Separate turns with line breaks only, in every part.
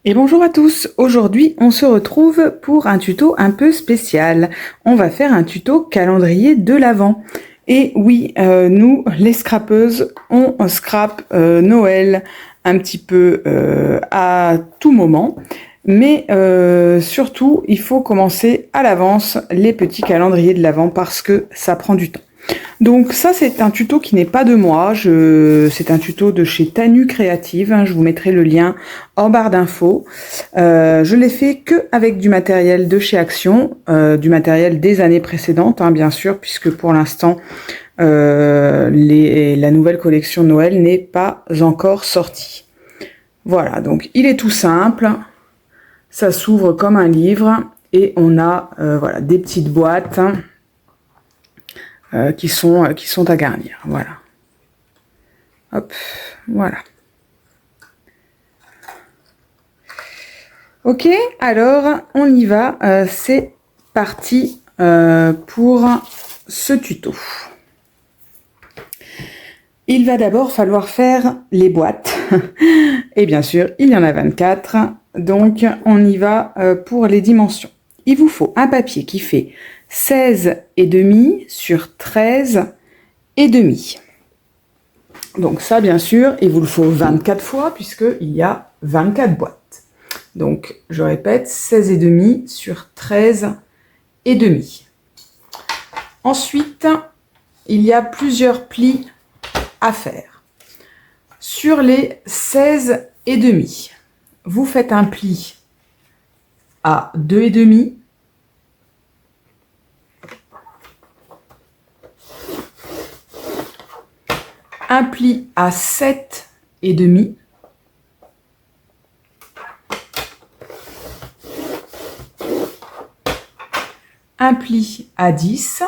Et bonjour à tous, aujourd'hui on se retrouve pour un tuto un peu spécial. On va faire un tuto calendrier de l'Avent. Et oui, nous les scrapeuses, on scrape Noël un petit peu à tout moment. Mais surtout, il faut commencer à l'avance les petits calendriers de l'Avent parce que ça prend du temps. Donc ça, c'est un tuto qui n'est pas de moi, c'est un tuto de chez Tanu Créative, hein, je vous mettrai le lien en barre d'infos. Je l'ai fait que avec du matériel de chez Action, du matériel des années précédentes, hein, bien sûr, puisque pour l'instant, la nouvelle collection Noël n'est pas encore sortie. Voilà, donc il est tout simple, ça s'ouvre comme un livre et on a voilà, des petites boîtes, hein, qui sont à garnir. Voilà. Hop, voilà. Ok, alors on y va. C'est parti pour ce tuto. Il va d'abord falloir faire les boîtes. Et bien sûr, il y en a 24. Donc, on y va pour les dimensions. Il vous faut un papier qui fait 16,5 sur 13,5. Donc ça, bien sûr, il vous le faut 24 fois puisqu'il y a 24 boîtes. Donc, je répète, 16,5 sur 13,5. Ensuite, il y a plusieurs plis à faire. Sur les 16,5, vous faites un pli à 2,5, un pli à 7,5, un pli à 10,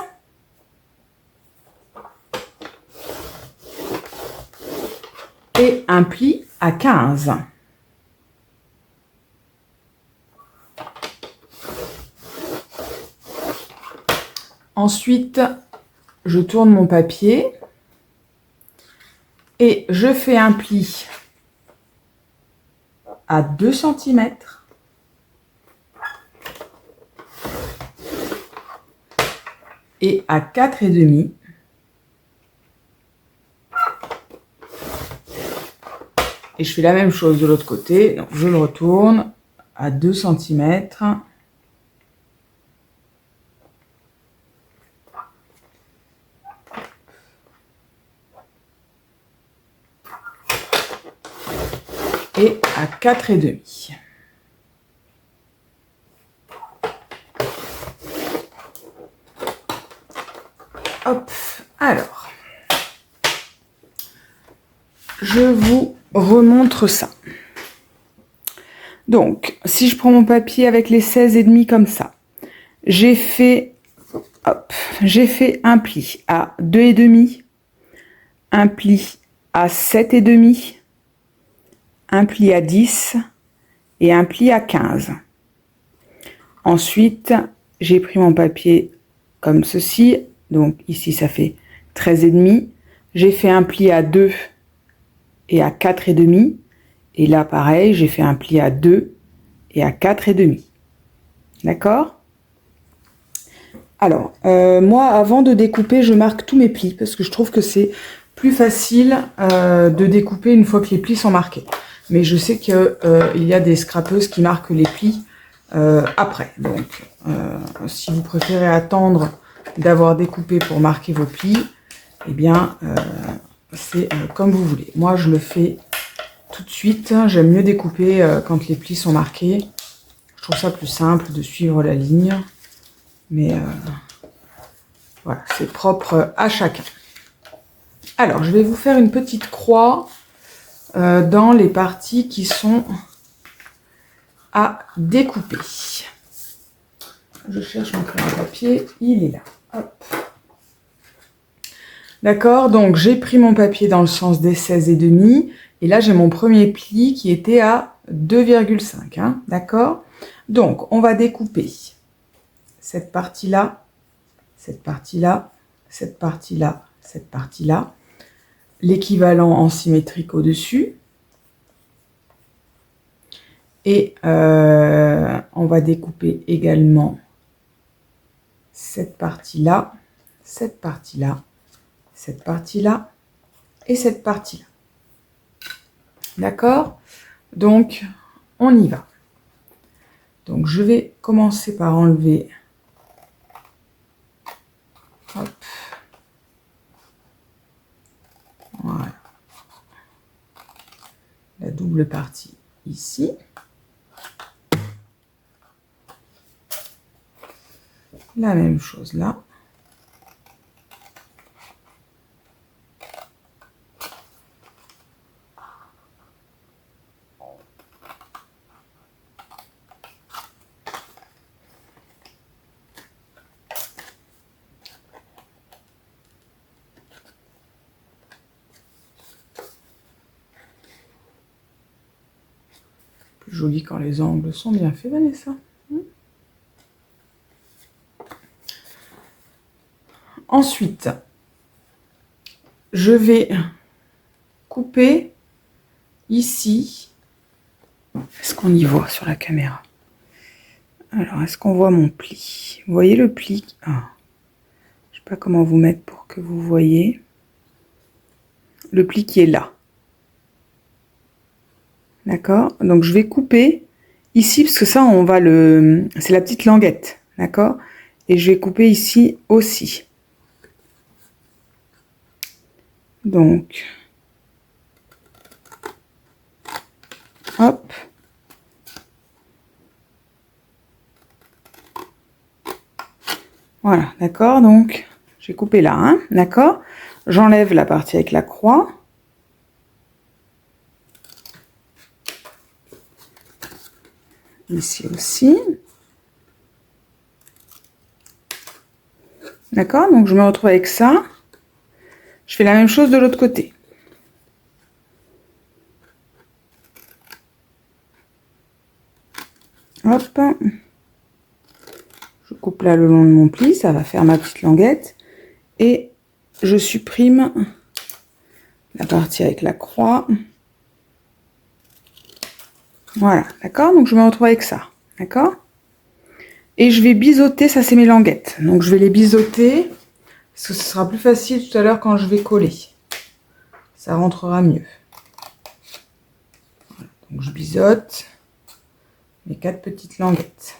et un pli à 15. Ensuite, je tourne mon papier et je fais un pli à 2 cm et à 4,5. Et je fais la même chose de l'autre côté. Donc, je le retourne à 2 cm. Et à 4,5. Hop, alors, je vous remontre ça. Donc, si je prends mon papier avec les 16,5 comme ça, j'ai fait un pli à 2,5, un pli à 7,5, un pli à 10 et un pli à 15. Ensuite, j'ai pris mon papier comme ceci, donc ici ça fait 13,5. J'ai fait un pli à 2 et à 4,5. Et là, pareil, j'ai fait un pli à 2 et à 4,5. D'accord? Alors, moi, avant de découper, je marque tous mes plis parce que je trouve que c'est plus facile de découper une fois que les plis sont marqués. Mais je sais qu'il y a des scrapeuses qui marquent les plis après. Donc, si vous préférez attendre d'avoir découpé pour marquer vos plis, eh bien, c'est comme vous voulez. Moi, je le fais tout de suite. J'aime mieux découper quand les plis sont marqués. Je trouve ça plus simple de suivre la ligne. Mais voilà, c'est propre à chacun. Alors, je vais vous faire une petite croix dans les parties qui sont à découper. Je cherche mon crayon à papier, il est là. Hop. D'accord, donc j'ai pris mon papier dans le sens des 16,5 et là j'ai mon premier pli qui était à 2,5. Hein, d'accord, donc on va découper cette partie-là, cette partie-là, cette partie-là, cette partie-là, l'équivalent en symétrique au-dessus. Et on va découper également cette partie-là, cette partie-là, cette partie-là et cette partie-là. D'accord? Donc, on y va. Donc, je vais commencer par enlever. Hop. Voilà. La double partie ici. La même chose là. Plus joli quand les angles sont bien faits, Vanessa. Ensuite, je vais couper ici. Est-ce qu'on y voit sur la caméra? Alors, est-ce qu'on voit mon pli? Vous voyez le pli? Ah, je ne sais pas comment vous mettre pour que vous voyez. Le pli qui est là. D'accord? Donc, je vais couper ici, parce que ça, on va le... C'est la petite languette. D'accord? Et je vais couper ici aussi. Donc, hop. Voilà, d'accord? Donc, j'ai coupé là, hein, d'accord? J'enlève la partie avec la croix. Ici aussi. D'accord? Donc, je me retrouve avec ça. Je fais la même chose de l'autre côté. Hop. Je coupe là le long de mon pli, ça va faire ma petite languette. Et je supprime la partie avec la croix. Voilà, d'accord? Donc je me retrouve avec ça, d'accord? Et je vais biseauter, ça c'est mes languettes. Donc je vais les biseauter, parce que ce sera plus facile tout à l'heure quand je vais coller. Ça rentrera mieux. Voilà, donc je biseaute mes 4 petites languettes.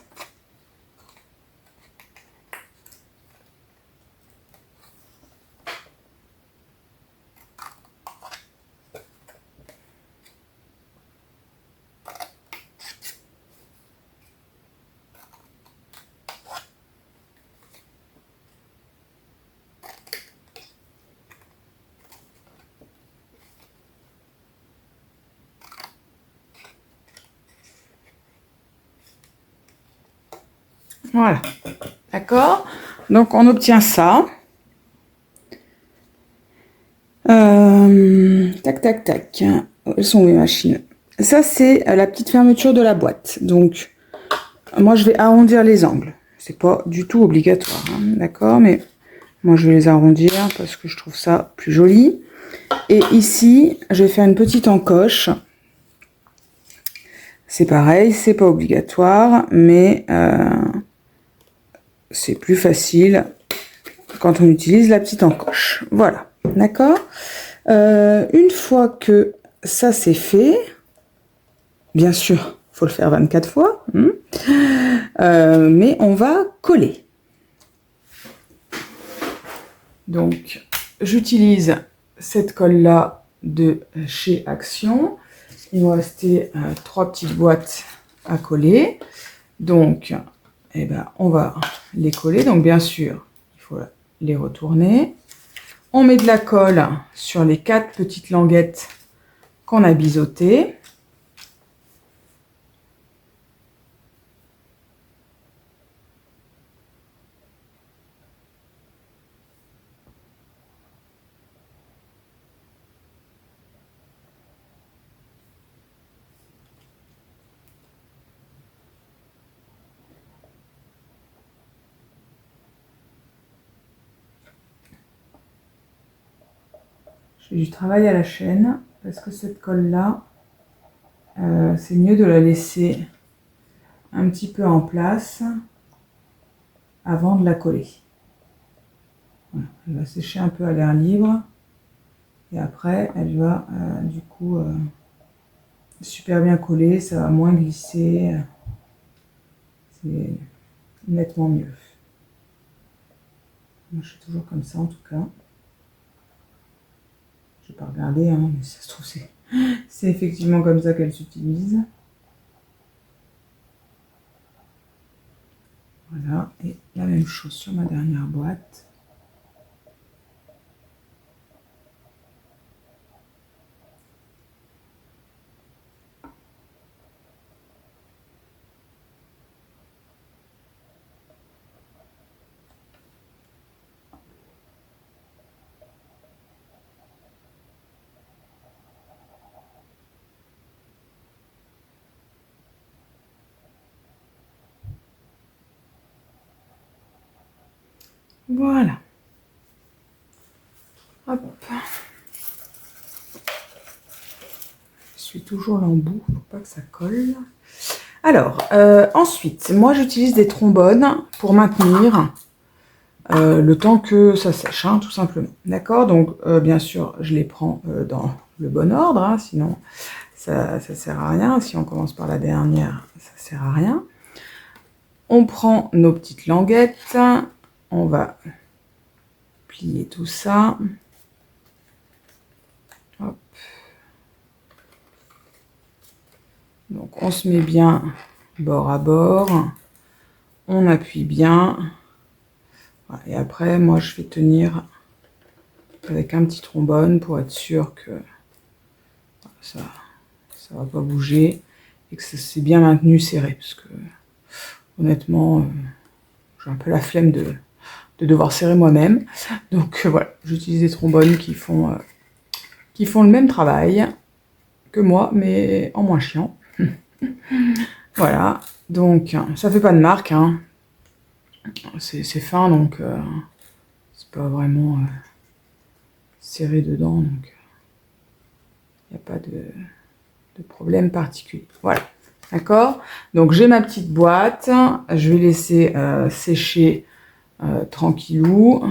Voilà, d'accord? Donc on obtient ça. Tac, tac, tac. Elles sont où mes machines? Ça, c'est la petite fermeture de la boîte. Donc, moi, je vais arrondir les angles. C'est pas du tout obligatoire, hein, d'accord? Mais moi, je vais les arrondir parce que je trouve ça plus joli. Et ici, je vais faire une petite encoche. C'est pareil, c'est pas obligatoire, mais c'est plus facile quand on utilise la petite encoche. Voilà, d'accord? Une fois que ça c'est fait, bien sûr, faut le faire 24 fois, mais on va coller. Donc, j'utilise cette colle-là de chez Action. Il me restait 3 petites boîtes à coller. Donc, eh ben, on va les coller. Donc, bien sûr, il faut les retourner. On met de la colle sur les 4 petites languettes qu'on a biseautées. Je fais du travail à la chaîne parce que cette colle-là, c'est mieux de la laisser un petit peu en place avant de la coller. Voilà. Elle va sécher un peu à l'air libre et après elle va du coup super bien coller, ça va moins glisser, c'est nettement mieux. Moi je fais toujours comme ça en tout cas. Je vais pas regarder, hein, mais ça se trouve c'est effectivement comme ça qu'elle s'utilise. Voilà, et la même chose sur ma dernière boîte. Voilà. Hop. Je suis toujours l'embout, faut pas que ça colle. Alors, ensuite, moi j'utilise des trombones pour maintenir le temps que ça sèche, hein, tout simplement. D'accord? Donc, bien sûr, je les prends dans le bon ordre, hein, sinon ça sert à rien. Si on commence par la dernière, ça sert à rien. On prend nos petites languettes, on va plier tout ça. Hop. Donc on se met bien bord à bord, on appuie bien. Voilà. Et après, moi je vais tenir avec un petit trombone pour être sûr que ça va pas bouger et que c'est bien maintenu serré, parce que honnêtement, j'ai un peu la flemme de devoir serrer moi-même. Donc voilà, j'utilise des trombones qui font le même travail que moi, mais en moins chiant. Voilà, donc ça fait pas de marque, hein. C'est fin, donc c'est pas vraiment serré dedans, donc il n'y a pas de problème particulier. Voilà, d'accord. Donc j'ai ma petite boîte, je vais laisser sécher tranquillou.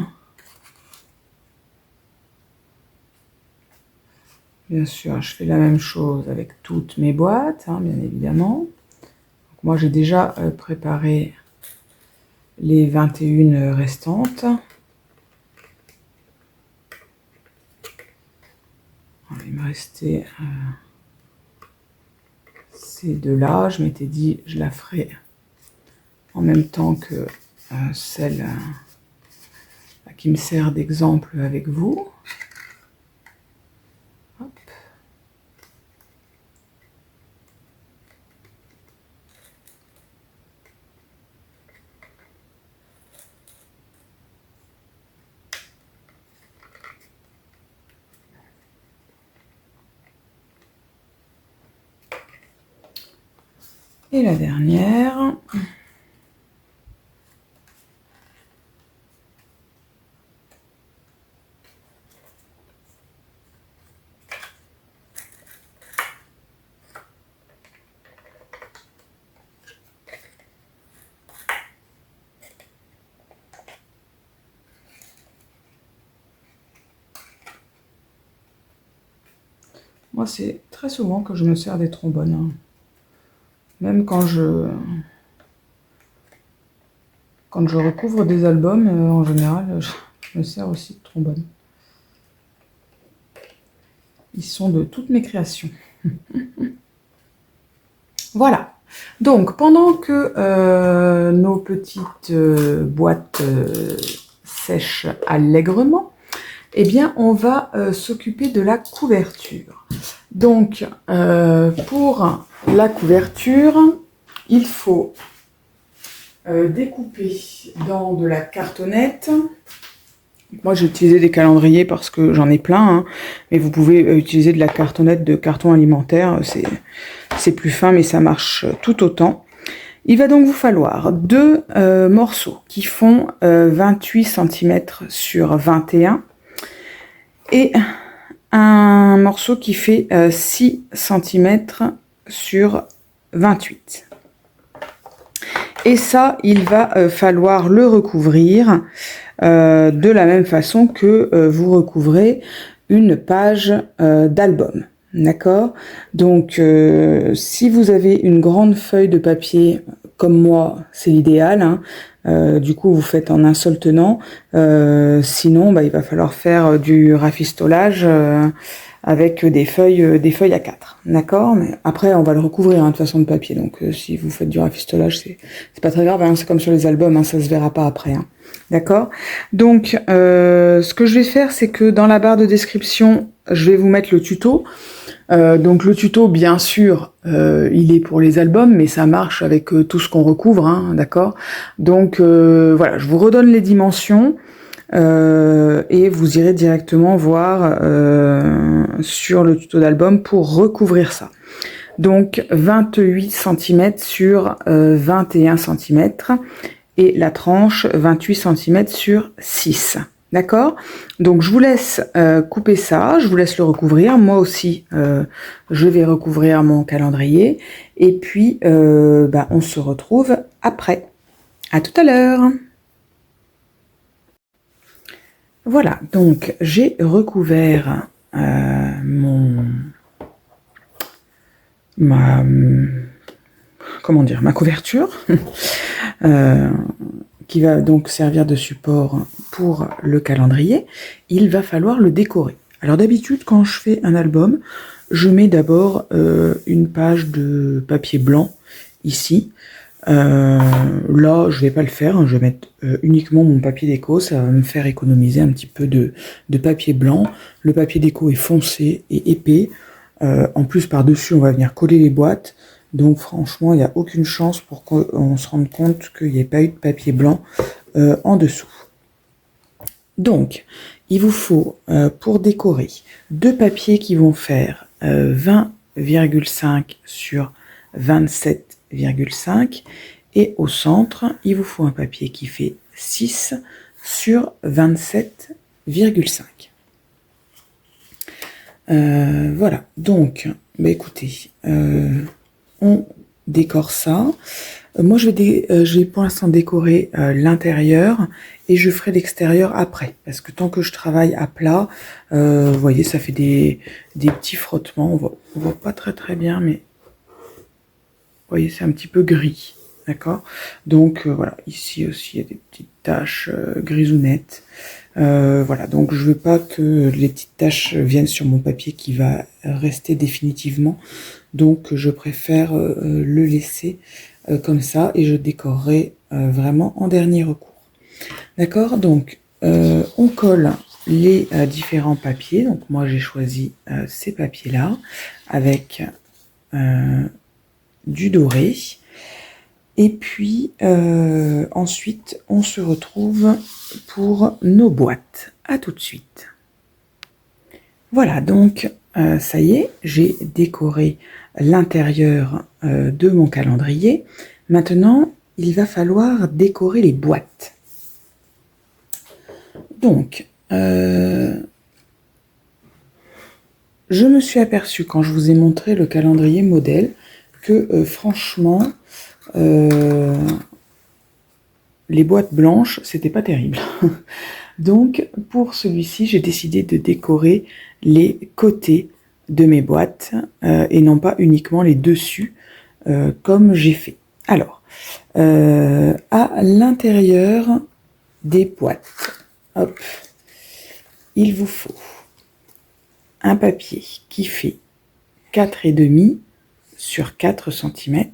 Bien sûr, je fais la même chose avec toutes mes boîtes, hein, bien évidemment. Donc, moi, j'ai déjà préparé les 21 restantes. Il me restait ces deux-là. Je m'étais dit, je la ferai en même temps que celle qui me sert d'exemple avec vous. Hop. Et la dernière. Moi, c'est très souvent que je me sers des trombones, hein. Même quand je recouvre des albums, en général, je me sers aussi de trombone. Ils sont de toutes mes créations. Voilà. Donc, pendant que nos petites boîtes sèchent allègrement, eh bien, on va s'occuper de la couverture. Donc, pour la couverture, il faut découper dans de la cartonnette. Moi, j'ai utilisé des calendriers parce que j'en ai plein, hein, mais vous pouvez utiliser de la cartonnette de carton alimentaire. C'est plus fin, mais ça marche tout autant. Il va donc vous falloir deux morceaux qui font 28 cm sur 21 et un morceau qui fait 6 cm sur 28. Et ça, il va falloir le recouvrir de la même façon que vous recouvrez une page d'album. D'accord? Donc, si vous avez une grande feuille de papier, comme moi, c'est l'idéal, hein. Du coup, vous faites en un seul tenant. Sinon, il va falloir faire du rafistolage avec des feuilles A4. D'accord? Mais après, on va le recouvrir de toute façon de papier. Donc, si vous faites du rafistolage, c'est pas très grave. Hein, c'est comme sur les albums, hein, ça se verra pas après. Hein. D'accord? Donc, ce que je vais faire, c'est que dans la barre de description, je vais vous mettre le tuto. Donc le tuto, bien sûr, il est pour les albums, mais ça marche avec tout ce qu'on recouvre, hein, d'accord? Donc voilà, je vous redonne les dimensions et vous irez directement voir sur le tuto d'album pour recouvrir ça. Donc 28 cm sur 21 cm et la tranche 28 cm sur 6. D'accord? Donc je vous laisse couper ça, je vous laisse le recouvrir. Moi aussi, je vais recouvrir mon calendrier. Et puis, on se retrouve après. À tout à l'heure. Voilà, donc j'ai recouvert ma couverture. Qui va donc servir de support pour le calendrier, il va falloir le décorer. Alors d'habitude, quand je fais un album, je mets d'abord une page de papier blanc ici. Là, je vais pas le faire, hein, je vais mettre uniquement mon papier déco, ça va me faire économiser un petit peu de papier blanc. Le papier déco est foncé et épais. En plus, par-dessus, on va venir coller les boîtes. Donc franchement, il n'y a aucune chance pour qu'on se rende compte qu'il n'y ait pas eu de papier blanc en dessous. Donc, il vous faut, pour décorer, deux papiers qui vont faire 20,5 sur 27,5. Et au centre, il vous faut un papier qui fait 6 sur 27,5. Voilà, donc, écoutez, on décore ça. Moi, je vais pour l'instant décorer l'intérieur et je ferai l'extérieur après. Parce que tant que je travaille à plat, vous voyez, ça fait des petits frottements. On voit pas très bien, mais vous voyez, c'est un petit peu gris. D'accord? Donc, voilà, ici aussi, il y a des petites taches grisounettes. Voilà, donc je veux pas que les petites taches viennent sur mon papier qui va rester définitivement. Donc je préfère le laisser comme ça et je décorerai vraiment en dernier recours. D'accord? Donc on colle les différents papiers. Donc moi j'ai choisi ces papiers-là avec du doré. Et puis ensuite on se retrouve pour nos boîtes. À tout de suite. Voilà, donc ça y est, j'ai décoré l'intérieur de mon calendrier. Maintenant, il va falloir décorer les boîtes. Donc, je me suis aperçue quand je vous ai montré le calendrier modèle que franchement, les boîtes blanches, c'était pas terrible. Donc, pour celui-ci, j'ai décidé de décorer les côtés de mes boîtes et non pas uniquement les dessus comme j'ai fait. Alors, à l'intérieur des boîtes, hop, il vous faut un papier qui fait 4,5 sur 4 cm.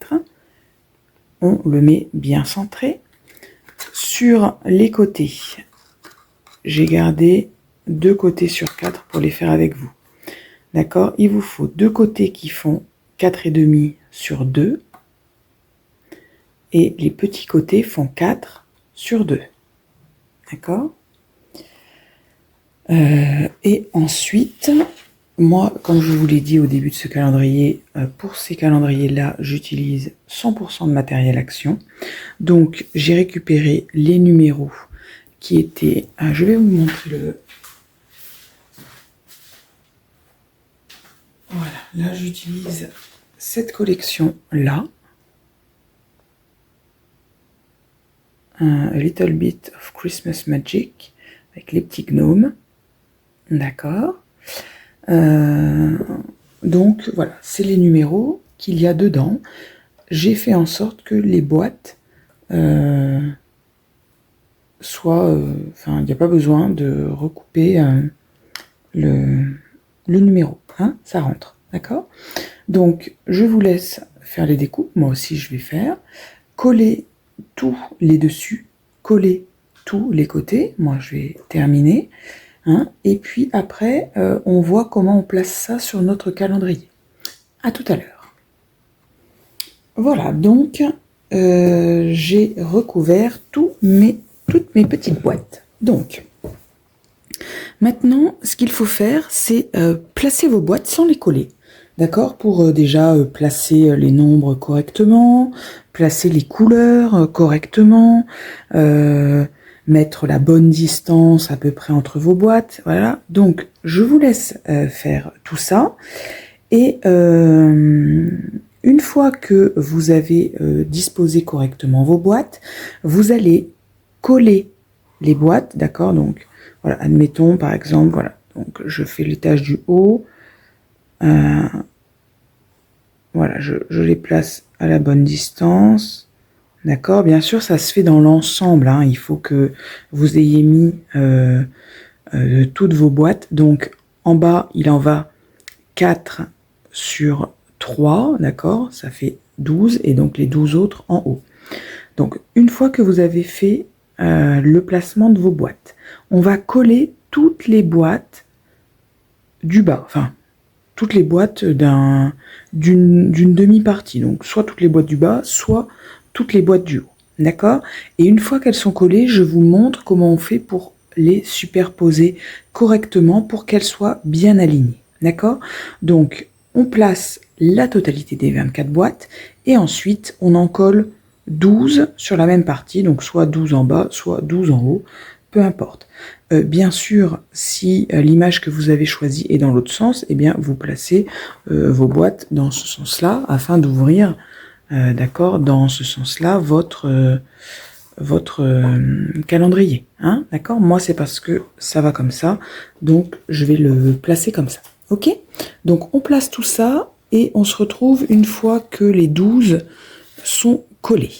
On le met bien centré. Sur les côtés, j'ai gardé 2 côtés sur 4 pour les faire avec vous. D'accord? Il vous faut 2 côtés qui font 4,5 sur 2. Et les petits côtés font 4 sur 2. D'accord? Et ensuite, moi, comme je vous l'ai dit au début de ce calendrier, pour ces calendriers-là, j'utilise 100% de matériel Action. Donc, j'ai récupéré les numéros qui étaient... je vais vous montrer le... Voilà, là, j'utilise cette collection-là. A Little Bit of Christmas Magic avec les petits gnomes. D'accord. Donc voilà, c'est les numéros qu'il y a dedans. J'ai fait en sorte que les boîtes soient... Enfin, il n'y a pas besoin de recouper le numéro. Hein, ça rentre. D'accord. Donc, je vous laisse faire les découpes. Moi aussi, je vais faire. Coller tous les dessus. Coller tous les côtés. Moi, je vais terminer. Hein, et puis après, on voit comment on place ça sur notre calendrier. À tout à l'heure. Voilà, donc j'ai recouvert toutes mes petites boîtes. Donc, maintenant, ce qu'il faut faire, c'est placer vos boîtes sans les coller. D'accord? Pour déjà placer les nombres correctement, placer les couleurs correctement, mettre la bonne distance à peu près entre vos boîtes, voilà. Donc, je vous laisse faire tout ça. Et une fois que vous avez disposé correctement vos boîtes, vous allez coller les boîtes, d'accord? Donc, voilà, admettons par exemple, voilà. Donc, je fais l'étage du haut. Voilà, je les place à la bonne distance. D'accord, bien sûr, ça se fait dans l'ensemble. Hein. Il faut que vous ayez mis toutes vos boîtes. Donc, en bas, il en va 4 sur 3. D'accord, ça fait 12. Et donc, les 12 autres en haut. Donc, une fois que vous avez fait le placement de vos boîtes, on va coller toutes les boîtes du bas. Enfin, toutes les boîtes d'une demi-partie. Donc, soit toutes les boîtes du bas, soit toutes les boîtes du haut, d'accord? Et une fois qu'elles sont collées, je vous montre comment on fait pour les superposer correctement pour qu'elles soient bien alignées, d'accord? Donc, on place la totalité des 24 boîtes et ensuite, on en colle 12 sur la même partie, donc soit 12 en bas, soit 12 en haut, peu importe. Bien sûr, si l'image que vous avez choisie est dans l'autre sens, eh bien, vous placez vos boîtes dans ce sens-là afin d'ouvrir d'accord, dans ce sens-là, votre calendrier. Hein, d'accord? Moi, c'est parce que ça va comme ça, donc je vais le placer comme ça. Ok? Donc, on place tout ça et on se retrouve une fois que les 12 sont collés.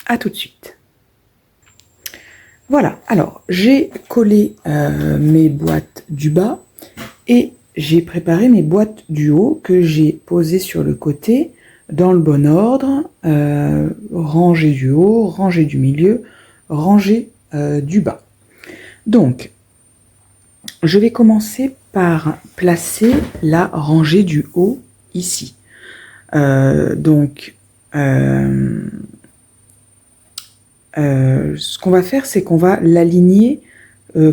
À tout de suite. Voilà, alors, j'ai collé mes boîtes du bas et j'ai préparé mes boîtes du haut que j'ai posées sur le côté dans le bon ordre, rangée du haut, rangée du milieu, rangée du bas. Donc, je vais commencer par placer la rangée du haut ici. Ce qu'on va faire, c'est qu'on va l'aligner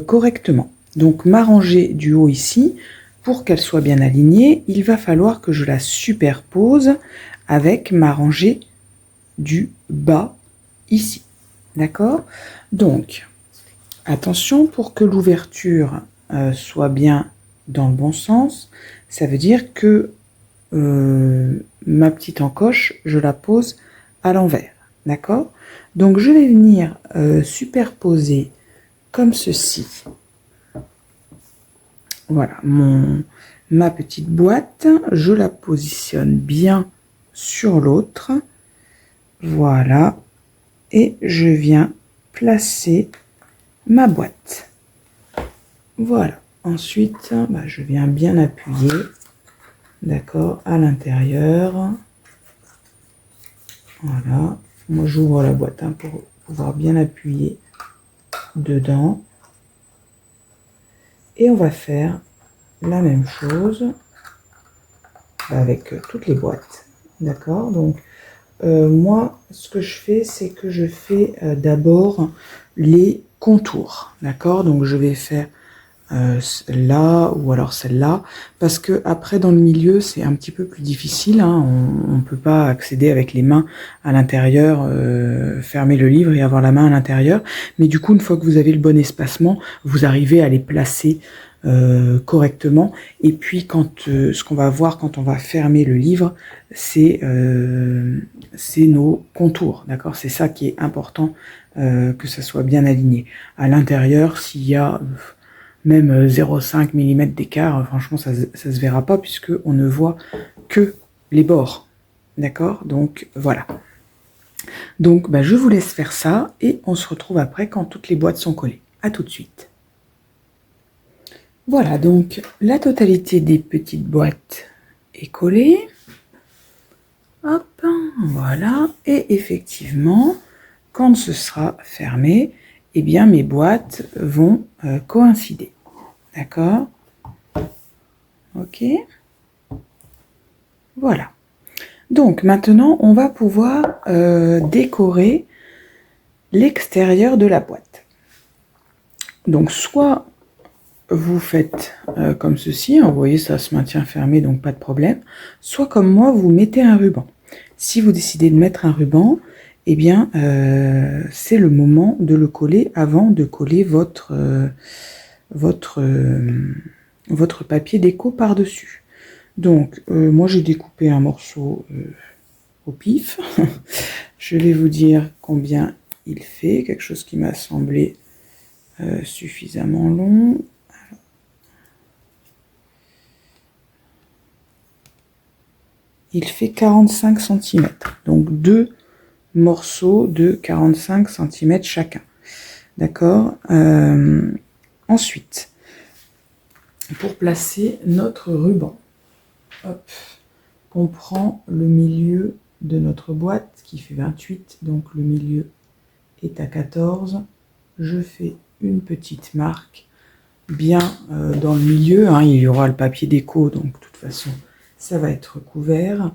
correctement. Donc, ma rangée du haut ici, pour qu'elle soit bien alignée, il va falloir que je la superpose avec ma rangée du bas ici. D'accord? Donc, attention, pour que l'ouverture soit bien dans le bon sens, ça veut dire que ma petite encoche, je la pose à l'envers. D'accord? Donc, je vais venir superposer comme ceci. Voilà, ma petite boîte, je la positionne bien sur l'autre. Voilà. Et je viens placer ma boîte. Voilà. Ensuite, je viens bien appuyer. D'accord, à l'intérieur. Voilà. Moi, j'ouvre la boîte pour pouvoir bien appuyer dedans. Et on va faire la même chose avec toutes les boîtes. D'accord? Donc, moi, ce que je fais, c'est que je fais d'abord les contours. D'accord? Donc, je vais faire celle-là ou alors celle-là, parce que après dans le milieu c'est un petit peu plus difficile, hein. On peut pas accéder avec les mains à l'intérieur, fermer le livre et avoir la main à l'intérieur, mais du coup une fois que vous avez le bon espacement, vous arrivez à les placer correctement. Et puis quand ce qu'on va voir quand on va fermer le livre, c'est nos contours, d'accord? C'est ça qui est important, que ça soit bien aligné. À l'intérieur, s'il y a même 0,5 mm d'écart, franchement ça se verra pas puisque on ne voit que les bords, d'accord? Donc voilà. Donc bah, je vous laisse faire ça et on se retrouve après quand toutes les boîtes sont collées. À tout de suite. Voilà, donc la totalité des petites boîtes est collée. Hop, voilà. Et effectivement, quand ce sera fermé, eh bien mes boîtes vont coïncider. D'accord? Ok. Voilà. Donc maintenant, on va pouvoir décorer l'extérieur de la boîte. Donc soit vous faites comme ceci, hein, vous voyez ça se maintient fermé donc pas de problème, soit comme moi vous mettez un ruban. Si vous décidez de mettre un ruban, eh bien c'est le moment de le coller avant de coller votre papier déco par-dessus. Donc moi j'ai découpé un morceau au pif. Je vais vous dire combien il fait, quelque chose qui m'a semblé suffisamment long. Il fait 45 cm, donc deux morceaux de 45 cm chacun. D'accord. Ensuite, pour placer notre ruban, hop, on prend le milieu de notre boîte qui fait 28, donc le milieu est à 14. Je fais une petite marque bien dans le milieu, hein, il y aura le papier déco, donc de toute façon ça va être couvert.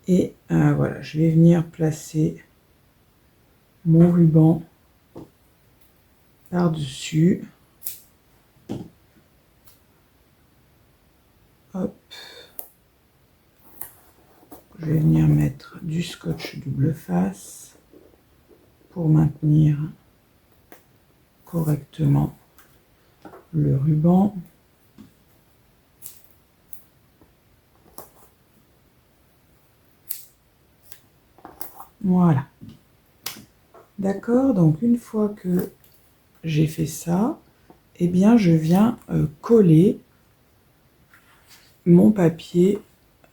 Et voilà, je vais venir placer mon ruban par-dessus. Hop. Je vais venir mettre du scotch double face pour maintenir correctement le ruban. Voilà. D'accord, donc une fois que j'ai fait ça, eh bien je viens coller mon papier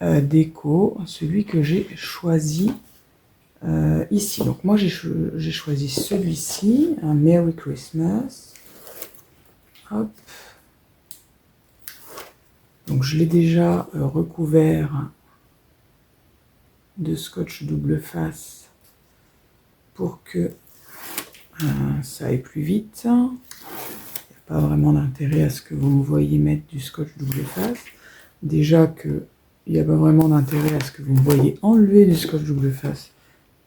déco, celui que j'ai choisi ici. Donc moi j'ai choisi celui-ci, un Merry Christmas. Hop. Donc je l'ai déjà recouvert de scotch double face pour que ça aille plus vite. Il n'y a pas vraiment d'intérêt à ce que vous me voyiez mettre du scotch double face. Déjà que il n'y a pas vraiment d'intérêt à ce que vous me voyiez enlever du scotch double face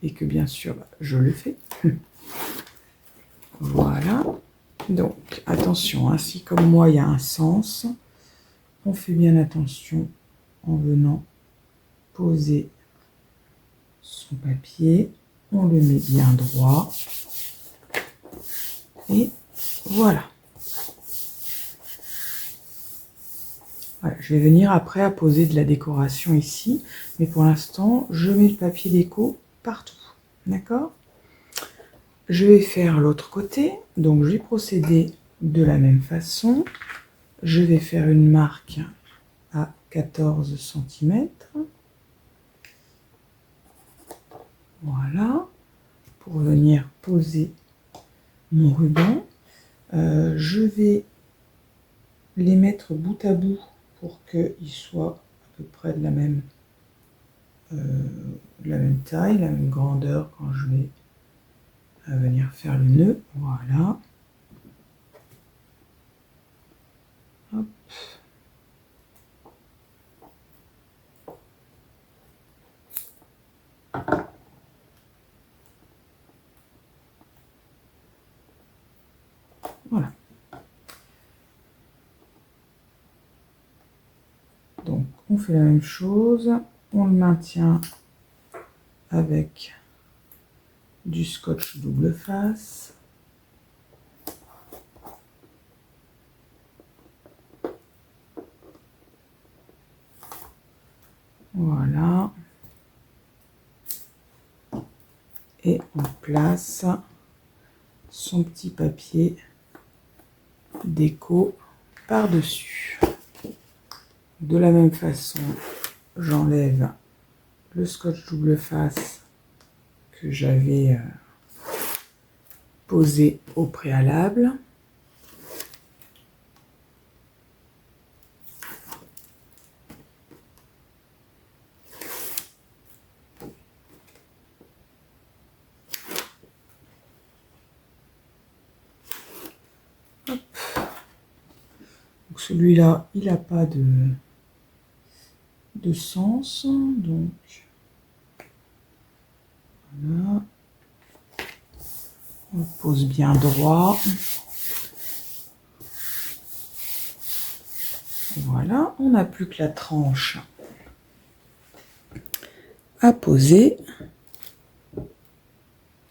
et que bien sûr je le fais. Voilà. Donc attention, hein, si comme moi il y a un sens, on fait bien attention en venant poser son papier, on le met bien droit et voilà. Voilà, je vais venir après à poser de la décoration ici, mais pour l'instant je mets le papier déco partout, d'accord? Je vais faire l'autre côté, donc je vais procéder de la même façon. Je vais faire une marque à 14 cm. Voilà, pour venir poser mon ruban. Je vais les mettre bout à bout pour qu'ils soient à peu près de la même taille, la même grandeur quand je vais venir faire le nœud. Voilà. Hop. Voilà. Donc on fait la même chose, on le maintient avec du scotch double face. Voilà. Et on place son petit papier déco par-dessus. De la même façon, j'enlève le scotch double face que j'avais posé au préalable. Celui-là, il n'a pas de sens, donc voilà. On pose bien droit. Voilà, on n'a plus que la tranche à poser.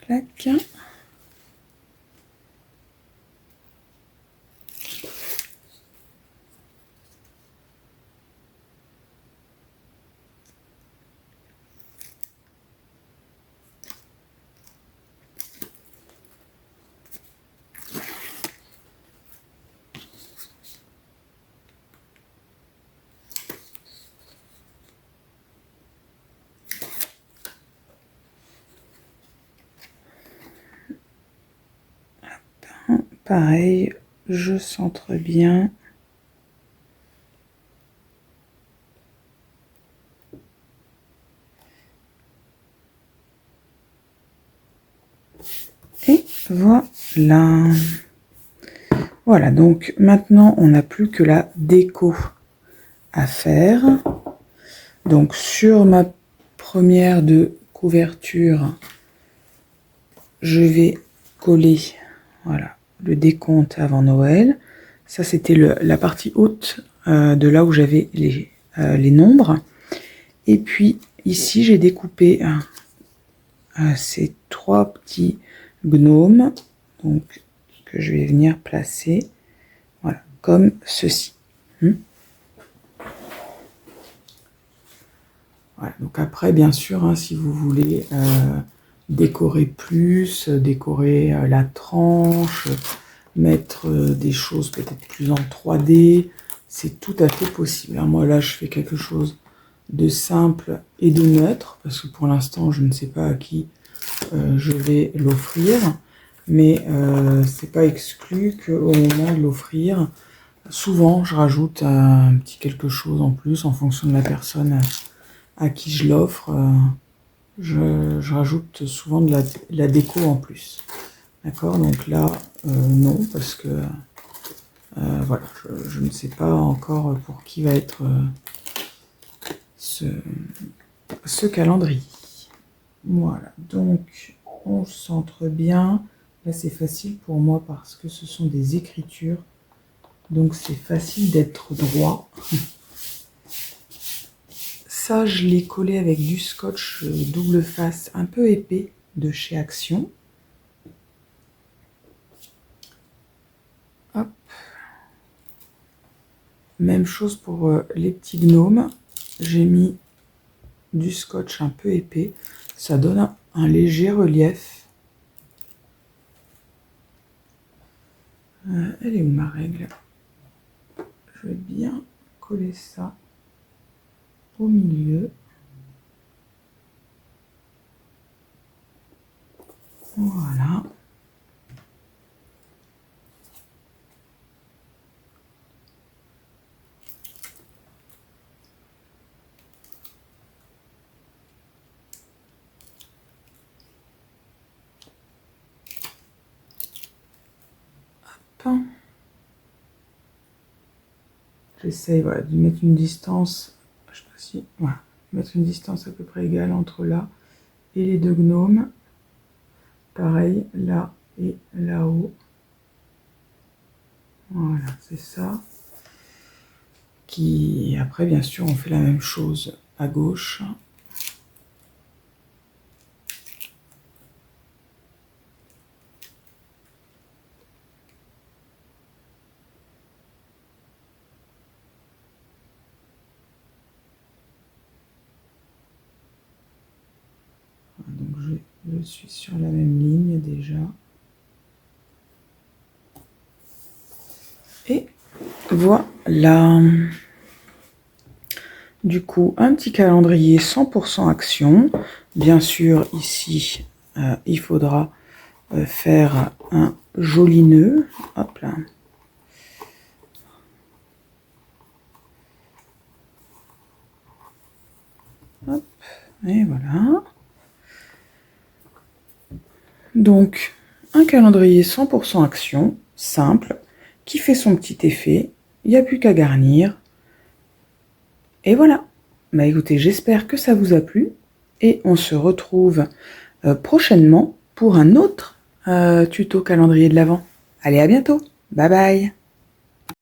Clac. Pareil, je centre bien. Et voilà. Voilà, donc maintenant, on n'a plus que la déco à faire. Donc, sur ma première de couverture, je vais coller, voilà, le décompte avant Noël. Ça, c'était la partie haute de là où j'avais les nombres. Et puis, ici, j'ai découpé ces 3 petits gnomes, donc que je vais venir placer, voilà, comme ceci. Voilà, donc après, bien sûr, hein, si vous voulez décorer plus, décorer la tranche, mettre des choses peut-être plus en 3D, c'est tout à fait possible. Moi, là, je fais quelque chose de simple et de neutre, parce que pour l'instant, je ne sais pas à qui je vais l'offrir, mais c'est pas exclu qu'au moment de l'offrir, souvent, je rajoute un petit quelque chose en plus en fonction de la personne à qui je l'offre. Je rajoute souvent de la déco en plus. D'accord, donc là, non, parce que voilà, je ne sais pas encore pour qui va être ce calendrier. Voilà, donc on centre bien. Là, c'est facile pour moi parce que ce sont des écritures. Donc, c'est facile d'être droit. Ça, je l'ai collé avec du scotch double face un peu épais de chez Action. Hop. Même chose pour les petits gnomes. J'ai mis du scotch un peu épais. Ça donne un léger relief. Elle est où ma règle? Je vais bien coller ça au milieu. Voilà. Hop. J'essaye, voilà, de mettre une distance, je sais pas si, voilà, mettre une distance à peu près égale entre là et les deux gnomes. Pareil, là et là-haut. Voilà, c'est ça. Après, bien sûr, on fait la même chose à gauche. je suis sur la même ligne déjà. Et voilà. Du coup, un petit calendrier 100% action. Bien sûr, ici, il faudra faire un joli nœud. Hop là. Hop, et voilà. Donc, un calendrier 100% action, simple, qui fait son petit effet. Il n'y a plus qu'à garnir. Et voilà. Bah écoutez, j'espère que ça vous a plu. Et on se retrouve prochainement pour un autre tuto calendrier de l'Avent. Allez, à bientôt. Bye bye.